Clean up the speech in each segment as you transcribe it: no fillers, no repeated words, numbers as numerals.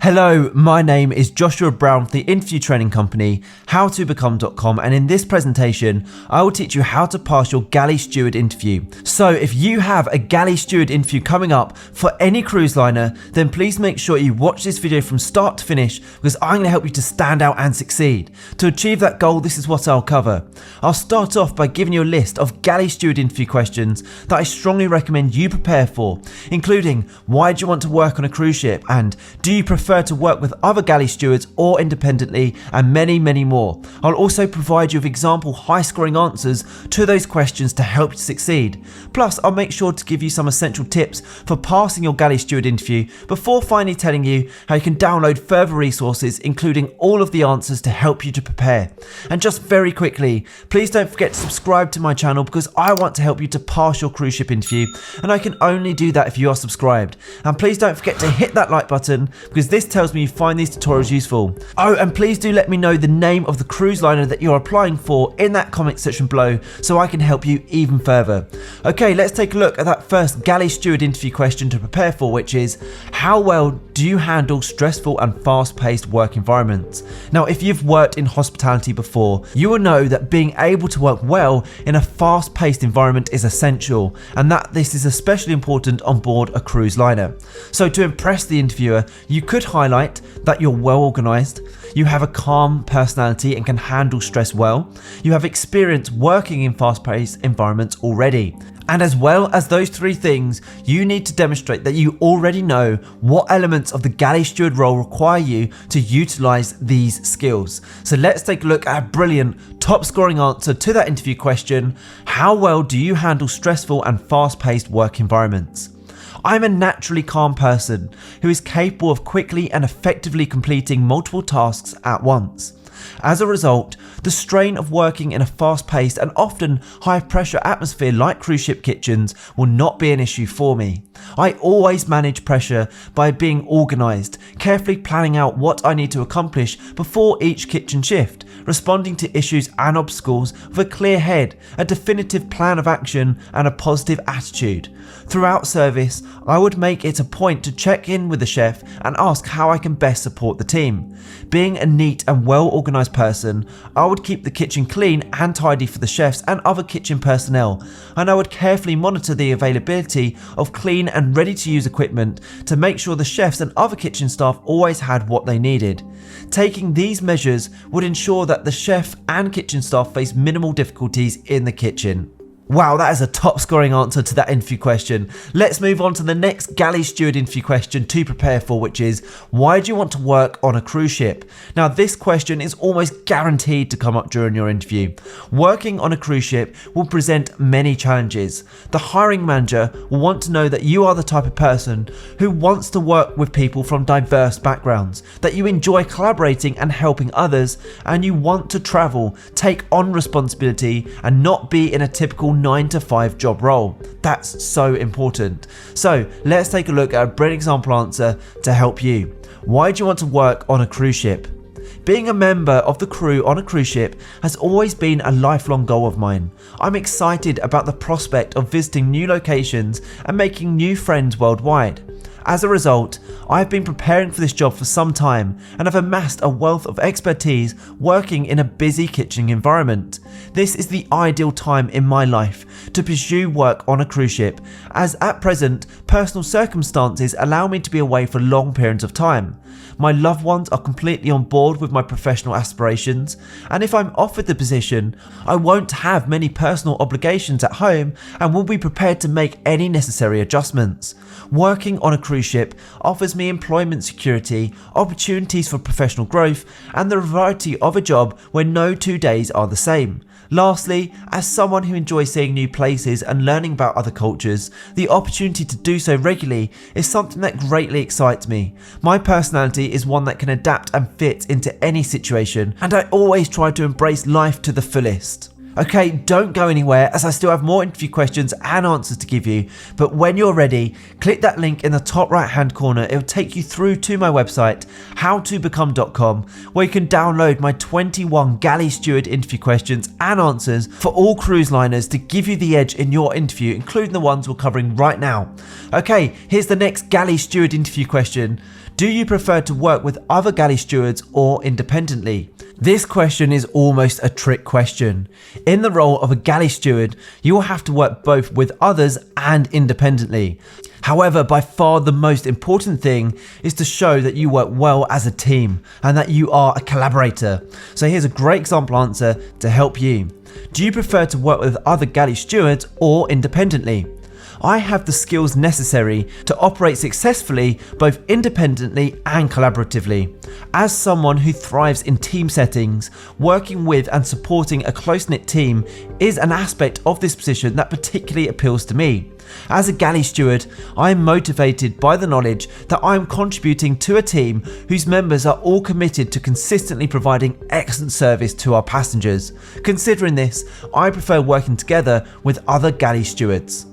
Hello, my name is Joshua Brown from the interview training company, howtobecome.com, and in this presentation, I will teach you how to pass your Galley Steward interview. So if you have a Galley Steward interview coming up for any cruise liner, then please make sure you watch this video from start to finish because I'm going to help you to stand out and succeed. To achieve that goal, this is what I'll cover. I'll start off by giving you a list of Galley Steward interview questions that I strongly recommend you prepare for, including why do you want to work on a cruise ship and do you prefer to work with other galley stewards or independently, and many more. I'll also provide you with example high scoring answers to those questions to help you succeed. Plus, I'll make sure to give you some essential tips for passing your galley steward interview before finally telling you how you can download further resources including all of the answers to help you to prepare. And just very quickly, please don't forget to subscribe to my channel because I want to help you to pass your cruise ship interview, and I can only do that if you are subscribed. And please don't forget to hit that like button because this tells me you find these tutorials useful. Oh, and please do let me know the name of the cruise liner that you're applying for in that comment section below so I can help you even further. Okay, let's take a look at that first Galley Steward interview question to prepare for, which is, how well do you handle stressful and fast-paced work environments? Now, if you've worked in hospitality before, you will know that being able to work well in a fast-paced environment is essential, and that this is especially important on board a cruise liner. So to impress the interviewer, you could highlight that you're well organized, you have a calm personality and can handle stress well, you have experience working in fast-paced environments already. And as well as those three things, you need to demonstrate that you already know what elements of the Galley Steward role require you to utilize these skills. So let's take a look at a brilliant top scoring answer to that interview question: how well do you handle stressful and fast-paced work environments? I'm a naturally calm person who is capable of quickly and effectively completing multiple tasks at once. As a result, the strain of working in a fast-paced and often high-pressure atmosphere like cruise ship kitchens will not be an issue for me. I always manage pressure by being organised, carefully planning out what I need to accomplish before each kitchen shift, responding to issues and obstacles with a clear head, a definitive plan of action and a positive attitude. Throughout service, I would make it a point to check in with the chef and ask how I can best support the team. Being a neat and well organised person, I would keep the kitchen clean and tidy for the chefs and other kitchen personnel, and I would carefully monitor the availability of clean and ready to use equipment to make sure the chefs and other kitchen staff always had what they needed. Taking these measures would ensure that the chef and kitchen staff face minimal difficulties in the kitchen. Wow, that is a top scoring answer to that interview question. Let's move on to the next Galley Steward interview question to prepare for, which is, why do you want to work on a cruise ship? Now, this question is almost guaranteed to come up during your interview. Working on a cruise ship will present many challenges. The hiring manager will want to know that you are the type of person who wants to work with people from diverse backgrounds, that you enjoy collaborating and helping others, and you want to travel, take on responsibility, and not be in a typical 9-to-5 job role. That's so important. So let's take a look at a brilliant example answer to help you. Why do you want to work on a cruise ship? Being a member of the crew on a cruise ship has always been a lifelong goal of mine. I'm excited about the prospect of visiting new locations and making new friends worldwide. As a result, I have been preparing for this job for some time and have amassed a wealth of expertise working in a busy kitchen environment. This is the ideal time in my life to pursue work on a cruise ship, as at present, personal circumstances allow me to be away for long periods of time. My loved ones are completely on board with my professional aspirations, and if I'm offered the position, I won't have many personal obligations at home and will be prepared to make any necessary adjustments. Working on a cruise ship offers me employment security, opportunities for professional growth, and the variety of a job where no 2 days are the same. Lastly, as someone who enjoys seeing new places and learning about other cultures, the opportunity to do so regularly is something that greatly excites me. My personality is one that can adapt and fit into any situation, and I always try to embrace life to the fullest. Okay, don't go anywhere as I still have more interview questions and answers to give you, but when you're ready, click that link in the top right hand corner. It will take you through to my website, howtobecome.com, where you can download my 21 Galley Steward interview questions and answers for all cruise liners to give you the edge in your interview, including the ones we're covering right now. Okay, here's the next Galley Steward interview question. Do you prefer to work with other galley stewards or independently? This question is almost a trick question. In the role of a galley steward, you will have to work both with others and independently. However, by far the most important thing is to show that you work well as a team and that you are a collaborator. So here's a great example answer to help you. Do you prefer to work with other galley stewards or independently? I have the skills necessary to operate successfully both independently and collaboratively. As someone who thrives in team settings, working with and supporting a close-knit team is an aspect of this position that particularly appeals to me. As a galley steward, I am motivated by the knowledge that I am contributing to a team whose members are all committed to consistently providing excellent service to our passengers. Considering this, I prefer working together with other galley stewards.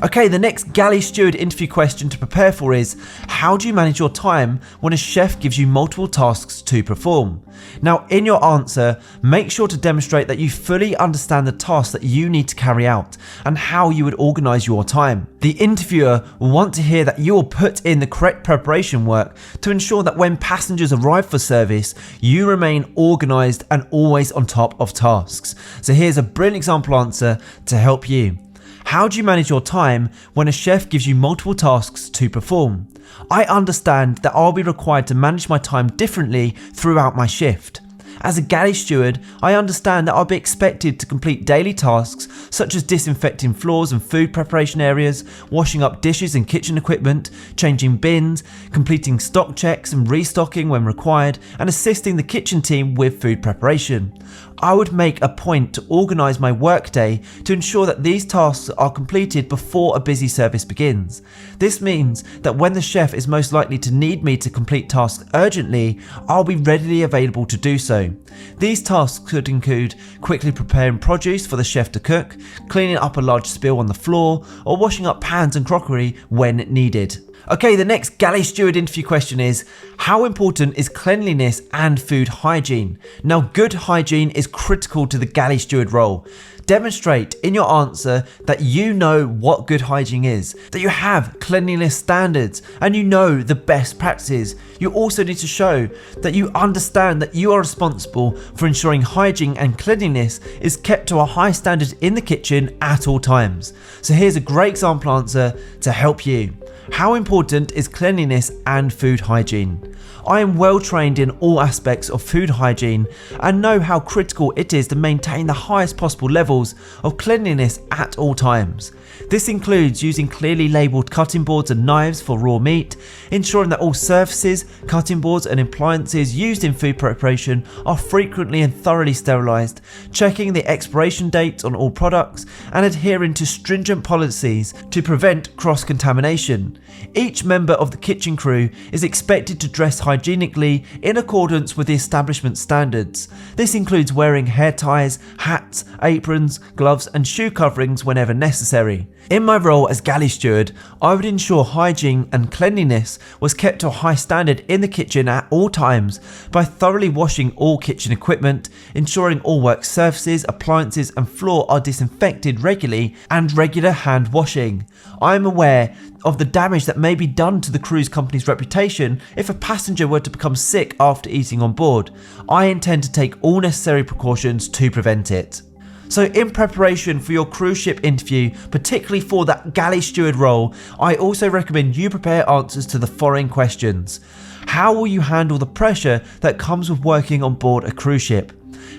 Okay, the next galley steward interview question to prepare for is, how do you manage your time when a chef gives you multiple tasks to perform? Now, in your answer, make sure to demonstrate that you fully understand the tasks that you need to carry out and how you would organize your time. The interviewer will want to hear that you will put in the correct preparation work to ensure that when passengers arrive for service, you remain organized and always on top of tasks. So here's a brilliant example answer to help you. How do you manage your time when a chef gives you multiple tasks to perform? I understand that I'll be required to manage my time differently throughout my shift. As a galley steward, I understand that I'll be expected to complete daily tasks such as disinfecting floors and food preparation areas, washing up dishes and kitchen equipment, changing bins, completing stock checks and restocking when required, and assisting the kitchen team with food preparation. I would make a point to organise my workday to ensure that these tasks are completed before a busy service begins. This means that when the chef is most likely to need me to complete tasks urgently, I'll be readily available to do so. These tasks could include quickly preparing produce for the chef to cook, cleaning up a large spill on the floor, or washing up pans and crockery when needed. Okay, the next galley steward interview question is, how important is cleanliness and food hygiene? Now, good hygiene is critical to the galley steward role. Demonstrate in your answer that you know what good hygiene is, that you have cleanliness standards and you know the best practices. You also need to show that you understand that you are responsible for ensuring hygiene and cleanliness is kept to a high standard in the kitchen at all times. So here's a great example answer to help you. How important is cleanliness and food hygiene? I am well trained in all aspects of food hygiene and know how critical it is to maintain the highest possible levels of cleanliness at all times. This includes using clearly labelled cutting boards and knives for raw meat, ensuring that all surfaces, cutting boards and appliances used in food preparation are frequently and thoroughly sterilised, checking the expiration dates on all products and adhering to stringent policies to prevent cross-contamination. Each member of the kitchen crew is expected to dress hygienically in accordance with the establishment standards. This includes wearing hair ties, hats, aprons, gloves and shoe coverings whenever necessary. In my role as galley steward, I would ensure hygiene and cleanliness was kept to a high standard in the kitchen at all times by thoroughly washing all kitchen equipment, ensuring all work surfaces, appliances and floor are disinfected regularly, and regular hand washing. I am aware of the damage that may be done to the cruise company's reputation if a passenger were to become sick after eating on board. I intend to take all necessary precautions to prevent it. So in preparation for your cruise ship interview, particularly for that galley steward role, I also recommend you prepare answers to the following questions. How will you handle the pressure that comes with working on board a cruise ship?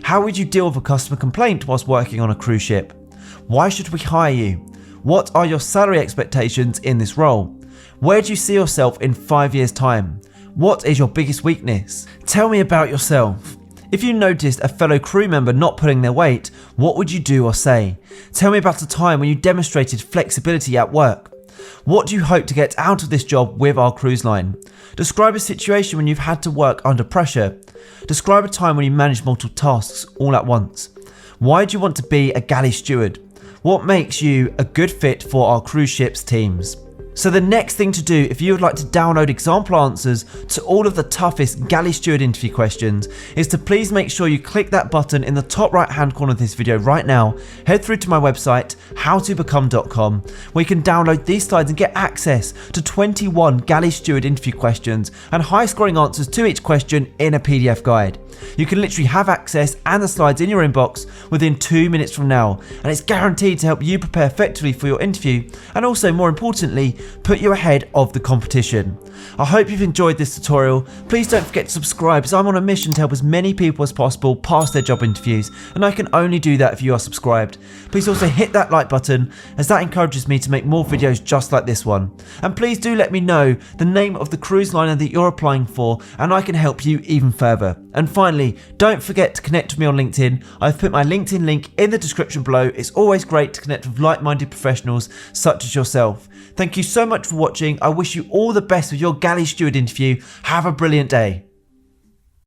How would you deal with a customer complaint whilst working on a cruise ship? Why should we hire you? What are your salary expectations in this role? Where do you see yourself in 5 years' time? What is your biggest weakness? Tell me about yourself. If you noticed a fellow crew member not pulling their weight, what would you do or say? Tell me about a time when you demonstrated flexibility at work. What do you hope to get out of this job with our cruise line? Describe a situation when you've had to work under pressure. Describe a time when you managed multiple tasks all at once. Why do you want to be a galley steward? What makes you a good fit for our cruise ships teams? So the next thing to do, if you would like to download example answers to all of the toughest Galley Steward interview questions, is to please make sure you click that button in the top right hand corner of this video right now, head through to my website, howtobecome.com, where you can download these slides and get access to 21 Galley Steward interview questions and high scoring answers to each question in a PDF guide. You can literally have access and the slides in your inbox within 2 minutes from now, and it's guaranteed to help you prepare effectively for your interview and also, more importantly, put you ahead of the competition. I hope you've enjoyed this tutorial. Please don't forget to subscribe, as I'm on a mission to help as many people as possible pass their job interviews, and I can only do that if you are subscribed. Please also hit that like button, as that encourages me to make more videos just like this one. And please do let me know the name of the cruise liner that you're applying for, and I can help you even further. And finally, don't forget to connect with me on LinkedIn. I've put my LinkedIn link in the description below. It's always great to connect with like-minded professionals such as yourself. Thank you so much for watching. I wish you all the best with your Galley Steward interview. Have a brilliant day.